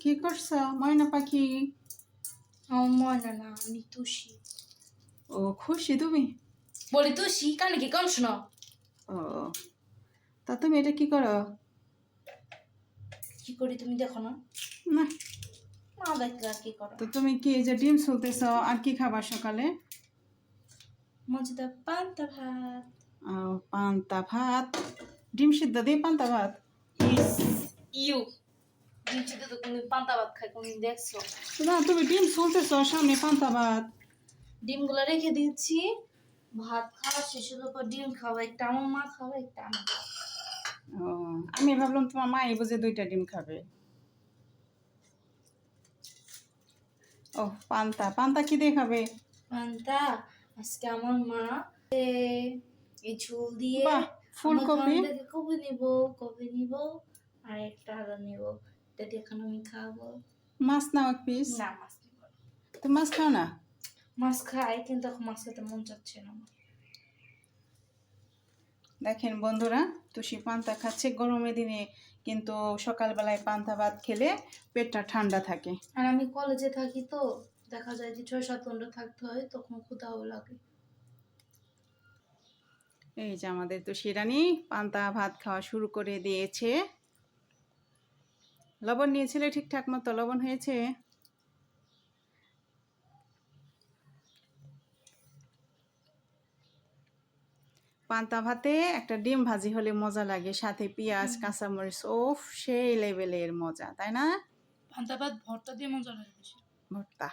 কি করছো ময়না পাখি? আমার ময়না না, আমি তুষি। ও খুশি তুমি? বলি তুষি, কানে কি কম শোনো? ও তা তুমি এটা কি করো? কি করি তুমি দেখো না? না না দেখলে আর কি করো? তো তুমি কি এই যে ডিম ছুলতেছ আর কি খাবার সকালে? মজাদার পান্তা ভাত। পান্তা ভাত? ডিম সিদ্ধ দিয়ে পান্তা ভাত? ইউ ডিম সিদ্ধ তো তুমি পান্তা ভাত খাই কোনদিন দেখছো? না তুমি ডিম ছুলতেছ সামনে পান্তা ভাত। ডিমগুলো রেখে দিচ্ছি, ভাত খাওয়া শেষ হলো পর ডিম খাওয়া, একটা আমার মা খাওয়া, একটা আমি খাওয়া। ও আমি ভাবলাম তোমার মা এই বুঝে 2টা ডিম খাবে। ও পান্তা পান্তা কি দিয়ে খাবে? পান্তা আজকে আমার মা এই ঝোল দিয়ে বাহ ফুলকপি। কপি নিব আর একটা আলু নিব, এটা দিয়ে এখন আমি খাবো। মাছ নাও এক পিস। না মাছ নিব না। তুমি মাছ খাও না? মাছ খাই কিন্তু এখন মাছ খেতে মন চাচ্ছে না আমার। দেখেন বন্ধুরা, তুষি পান্তা খাচ্ছে গরমের দিনে, কিন্তু সকালবেলায় পান্তা ভাত খেলে পেটটা ঠান্ডা থাকে। আর আমি কলেজে থাকি তো দেখা যায় যে 6-7 ঘন্টা থাকতে হয়, তখন ক্ষুধাও লাগে। এই যে আমাদের তুষি রানী পান্তা ভাত খাওয়া শুরু করে দিয়েছে। লবণ নিয়েছিলে ঠিকঠাক মতো? লবণ হয়েছে? পান্তা ভাতে একটা ডিম ভাজি হলে মজা লাগে, সাথে পেঁয়াজ কাঁচামরিচ, ওফ সেই লেভেলের মজা, তাই না? পান্তা ভাত ভর্তা দিয়ে মজা লাগে বেশি। ভর্তা।